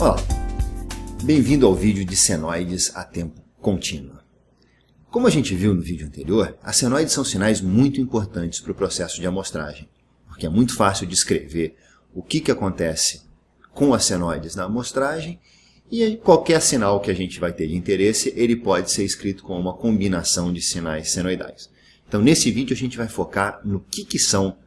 Olá, bem-vindo ao vídeo de senoides a tempo contínuo. Como a gente viu no vídeo anterior, as senoides são sinais muito importantes para o processo de amostragem, porque é muito fácil descrever o que acontece com as senoides na amostragem e qualquer sinal que a gente vai ter de interesse, ele pode ser escrito com uma combinação de sinais senoidais. Então, nesse vídeo, a gente vai focar no que são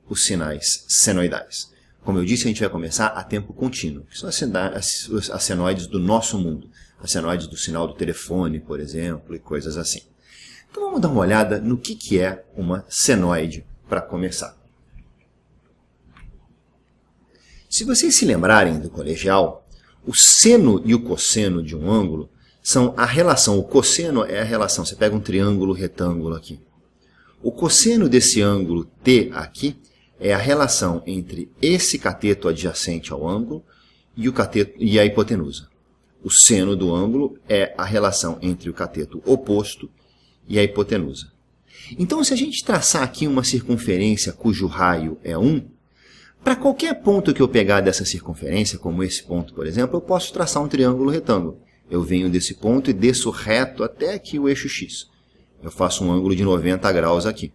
os sinais senoidais. Como eu disse, a gente vai começar a tempo contínuo, que são as senoides do nosso mundo, as senoides do sinal do telefone, por exemplo, e coisas assim. Então vamos dar uma olhada no que é uma senoide para começar. Se vocês se lembrarem do colegial, o seno e o cosseno de um ângulo são a relação. O cosseno é a relação, você pega um triângulo retângulo aqui. O cosseno desse ângulo T aqui é a relação entre esse cateto adjacente ao ângulo e a hipotenusa. O seno do ângulo é a relação entre o cateto oposto e a hipotenusa. Então, se a gente traçar aqui uma circunferência cujo raio é 1, para qualquer ponto que eu pegar dessa circunferência, como esse ponto, por exemplo, eu posso traçar um triângulo retângulo. Eu venho desse ponto e desço reto até aqui o eixo X. Eu faço um ângulo de 90 graus aqui.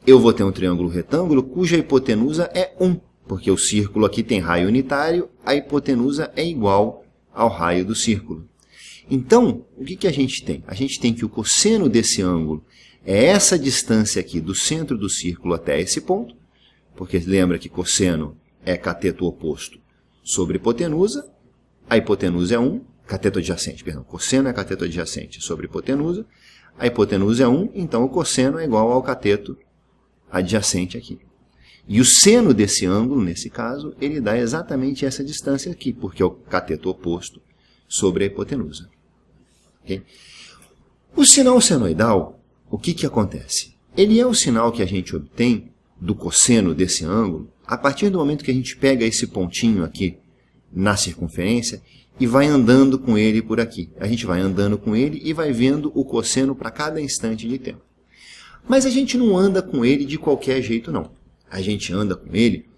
Eu vou ter um triângulo retângulo cuja hipotenusa é 1, porque o círculo aqui tem raio unitário, a hipotenusa é igual ao raio do círculo. Então, o que a gente tem? A gente tem que o cosseno desse ângulo é essa distância aqui do centro do círculo até esse ponto, porque lembra que cosseno é cateto oposto sobre hipotenusa, a hipotenusa é 1, cateto adjacente, perdão, cosseno é cateto adjacente sobre hipotenusa, a hipotenusa é 1, então o cosseno é igual ao cateto adjacente aqui. E o seno desse ângulo, nesse caso, ele dá exatamente essa distância aqui, porque é o cateto oposto sobre a hipotenusa. Okay? O sinal senoidal, o que acontece? Ele é o sinal que a gente obtém do cosseno desse ângulo a partir do momento que a gente pega esse pontinho aqui na circunferência e vai andando com ele por aqui. A gente vai andando com ele e vai vendo o cosseno para cada instante de tempo. Mas a gente não anda com ele de qualquer jeito, não. A gente anda com ele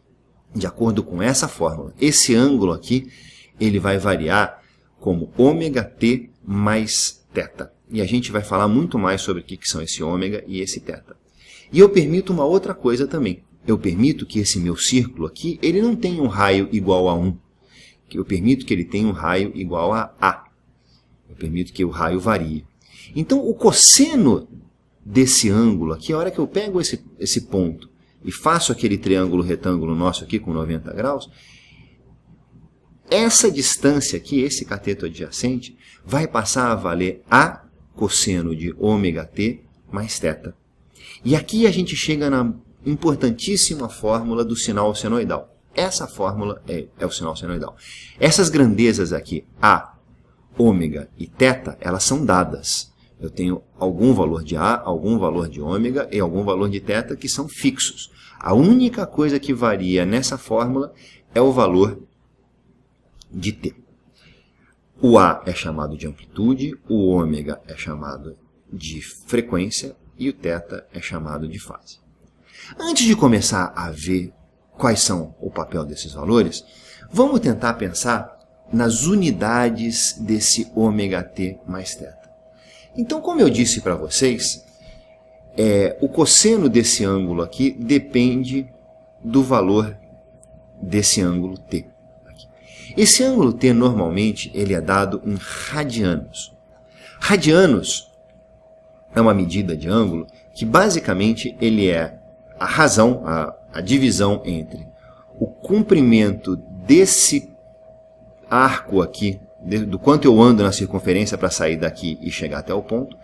de acordo com essa fórmula. Esse ângulo aqui, ele vai variar como ômega-t mais θ. E a gente vai falar muito mais sobre o que são esse ômega e esse θ. E eu permito uma outra coisa também. Eu permito que esse meu círculo aqui, ele não tenha um raio igual a 1. Eu permito que ele tenha um raio igual a A. Eu permito que o raio varie. Então, o cosseno desse ângulo aqui, a hora que eu pego esse ponto e faço aquele triângulo retângulo nosso aqui com 90 graus, essa distância aqui, esse cateto adjacente, vai passar a valer A cosseno de ômega-t mais θ. E aqui a gente chega na importantíssima fórmula do sinal senoidal. Essa fórmula é o sinal senoidal. Essas grandezas aqui, A, ômega e θ, elas são dadas. Eu tenho algum valor de A, algum valor de ômega e algum valor de θ que são fixos. A única coisa que varia nessa fórmula é o valor de t. O A é chamado de amplitude, o ômega é chamado de frequência e o θ é chamado de fase. Antes de começar a ver quais são o papel desses valores, vamos tentar pensar nas unidades desse ômega-t mais θ. Então, como eu disse para vocês, o cosseno desse ângulo aqui depende do valor desse ângulo t. Aqui. Esse ângulo t, normalmente, ele é dado em radianos. Radianos é uma medida de ângulo que, basicamente, ele é a razão, a divisão entre o comprimento desse arco aqui, do quanto eu ando na circunferência para sair daqui e chegar até o ponto,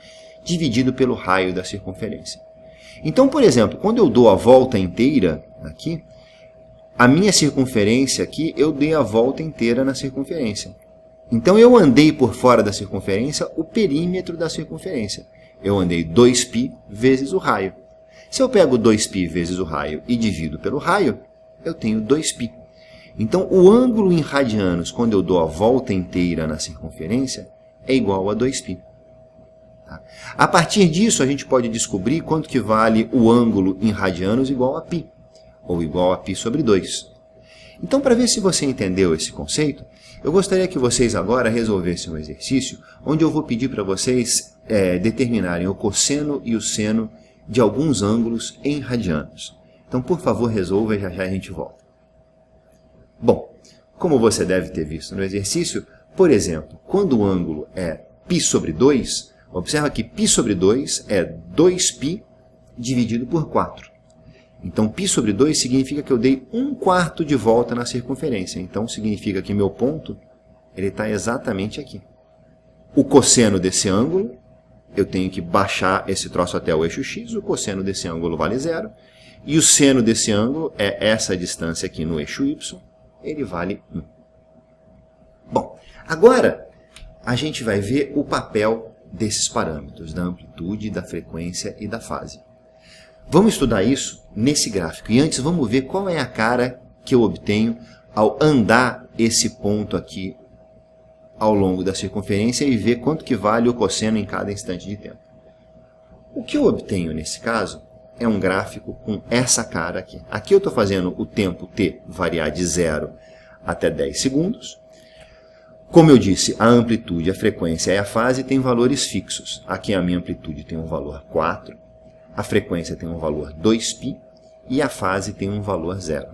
dividido pelo raio da circunferência. Então, por exemplo, quando eu dou a volta inteira aqui, a minha circunferência aqui, eu dei a volta inteira na circunferência. Então, eu andei por fora da circunferência o perímetro da circunferência. Eu andei 2π vezes o raio. Se eu pego 2π vezes o raio e divido pelo raio, eu tenho 2π. Então, o ângulo em radianos, quando eu dou a volta inteira na circunferência, é igual a 2π. Tá? A partir disso, a gente pode descobrir quanto que vale o ângulo em radianos igual a π, ou igual a π sobre 2. Então, para ver se você entendeu esse conceito, eu gostaria que vocês agora resolvessem um exercício onde eu vou pedir para vocês determinarem o cosseno e o seno de alguns ângulos em radianos. Então, por favor, resolva e já já a gente volta. Bom, como você deve ter visto no exercício, por exemplo, quando o ângulo é π sobre 2, observa que π sobre 2 é 2π dividido por 4. Então, π sobre 2 significa que eu dei 1/4 de volta na circunferência. Então, significa que meu ponto está exatamente aqui. O cosseno desse ângulo, eu tenho que baixar esse troço até o eixo x, o cosseno desse ângulo vale 0. E o seno desse ângulo é essa distância aqui no eixo y, ele vale 1. Bom, agora a gente vai ver o papel desses parâmetros, da amplitude, da frequência e da fase. Vamos estudar isso nesse gráfico. E antes vamos ver qual é a cara que eu obtenho ao andar esse ponto aqui ao longo da circunferência e ver quanto que vale o cosseno em cada instante de tempo. O que eu obtenho nesse caso é um gráfico com essa cara aqui. Aqui eu estou fazendo o tempo t variar de 0 até 10 segundos. Como eu disse, a amplitude, a frequência e a fase têm valores fixos. Aqui a minha amplitude tem um valor 4. A frequência tem um valor 2π e a fase tem um valor 0.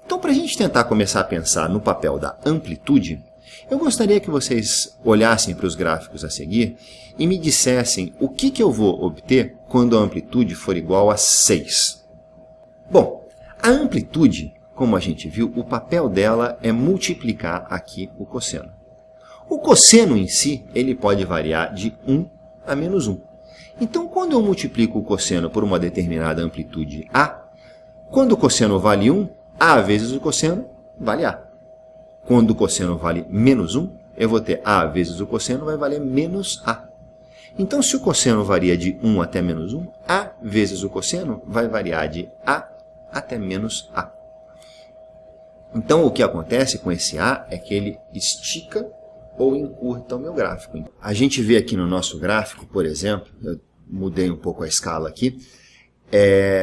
Então, para a gente tentar começar a pensar no papel da amplitude, eu gostaria que vocês olhassem para os gráficos a seguir e me dissessem o que eu vou obter quando a amplitude for igual a 6. Bom, a amplitude, como a gente viu, o papel dela é multiplicar aqui o cosseno. O cosseno em si, ele pode variar de 1 a menos 1. Então, quando eu multiplico o cosseno por uma determinada amplitude A, quando o cosseno vale 1, A vezes o cosseno vale A. Quando o cosseno vale menos 1, eu vou ter A vezes o cosseno vai valer menos A. Então, se o cosseno varia de 1 até menos 1, A vezes o cosseno vai variar de A até menos A. Então, o que acontece com esse A é que ele estica ou encurta o meu gráfico. A gente vê aqui no nosso gráfico, por exemplo, eu mudei um pouco a escala aqui,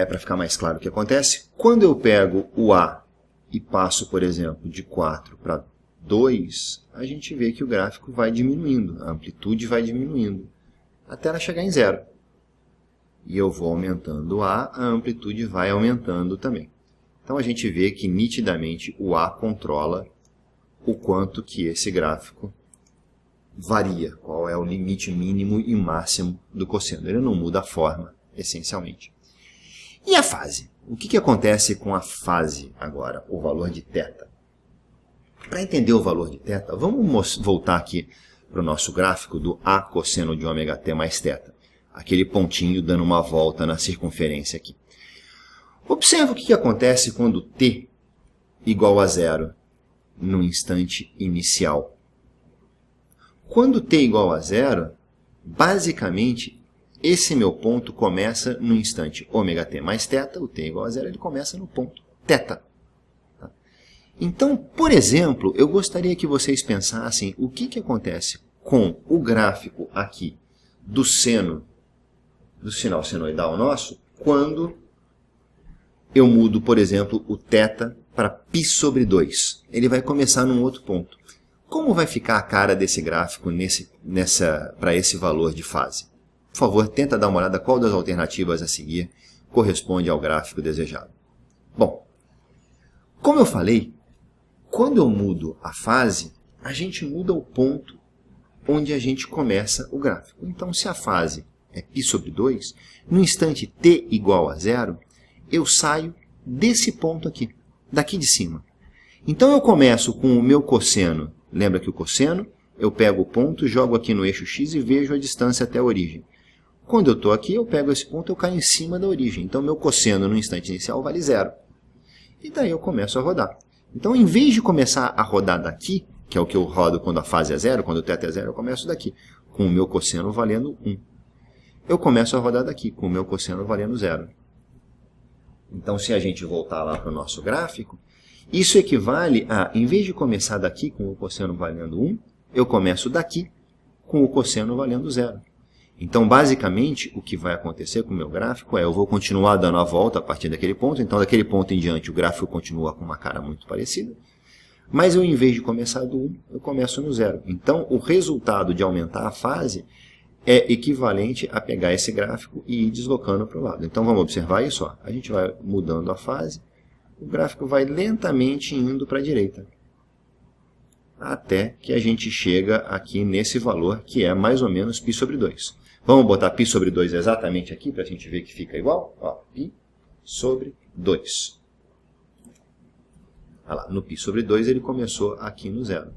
para ficar mais claro o que acontece. Quando eu pego o A e passo, por exemplo, de 4 para 2, a gente vê que o gráfico vai diminuindo, a amplitude vai diminuindo, até ela chegar em 0. E eu vou aumentando o A, a amplitude vai aumentando também. Então a gente vê que nitidamente o A controla o quanto que esse gráfico varia, qual é o limite mínimo e máximo do cosseno. Ele não muda a forma, essencialmente. E a fase? O que acontece com a fase agora, o valor de θ? Para entender o valor de θ, vamos voltar aqui para o nosso gráfico do A cosseno de ômega t mais θ. Aquele pontinho dando uma volta na circunferência aqui. Observa o que acontece quando t igual a 0 no instante inicial. Quando t igual a 0, basicamente, esse meu ponto começa no instante ômega-t mais θ, o t igual a 0, ele começa no ponto θ. Então, por exemplo, eu gostaria que vocês pensassem o que acontece com o gráfico aqui do seno, do sinal senoidal nosso, quando eu mudo, por exemplo, o θ para π sobre 2. Ele vai começar num outro ponto. Como vai ficar a cara desse gráfico para esse valor de fase? Por favor, tenta dar uma olhada qual das alternativas a seguir corresponde ao gráfico desejado. Bom, como eu falei, quando eu mudo a fase, a gente muda o ponto onde a gente começa o gráfico. Então, se a fase é π sobre 2, no instante t igual a 0, eu saio desse ponto aqui, daqui de cima. Então, eu começo com o meu cosseno. Lembra que o cosseno, eu pego o ponto, jogo aqui no eixo x e vejo a distância até a origem. Quando eu estou aqui, eu pego esse ponto e eu caio em cima da origem. Então, meu cosseno no instante inicial vale 0. E daí eu começo a rodar. Então, em vez de começar a rodar daqui, que é o que eu rodo quando a fase é 0, quando o θ é 0, eu começo daqui, com o meu cosseno valendo 1. Eu começo a rodar daqui, com o meu cosseno valendo 0. Então, se a gente voltar lá para o nosso gráfico, isso equivale a, em vez de começar daqui com o cosseno valendo 1, eu começo daqui com o cosseno valendo 0. Então, basicamente, o que vai acontecer com o meu gráfico é, eu vou continuar dando a volta a partir daquele ponto, então daquele ponto em diante o gráfico continua com uma cara muito parecida, mas eu, em vez de começar do 1, eu começo no 0. Então, o resultado de aumentar a fase é equivalente a pegar esse gráfico e ir deslocando para o lado. Então, vamos observar isso, ó. A gente vai mudando a fase, o gráfico vai lentamente indo para a direita, até que a gente chega aqui nesse valor, que é mais ou menos π sobre 2. Vamos botar π sobre 2 exatamente aqui, para a gente ver que fica igual. Ó, π sobre 2. Olha lá, no π sobre 2 ele começou aqui no 0.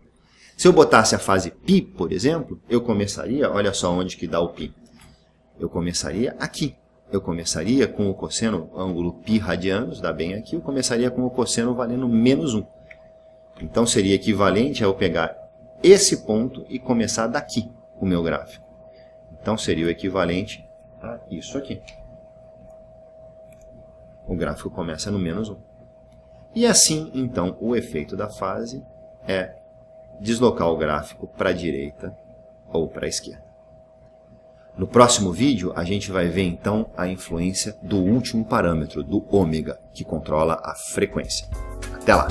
Se eu botasse a fase π, por exemplo, eu começaria, olha só onde que dá o π. Eu começaria aqui. Eu começaria com o cosseno, ângulo π radianos, dá bem aqui, eu começaria com o cosseno valendo menos 1. Então seria equivalente a eu pegar esse ponto e começar daqui o meu gráfico. Então seria o equivalente a isso aqui. O gráfico começa no menos 1. E assim, então, o efeito da fase é deslocar o gráfico para a direita ou para a esquerda. No próximo vídeo, a gente vai ver, então, a influência do último parâmetro, do ômega, que controla a frequência. Até lá!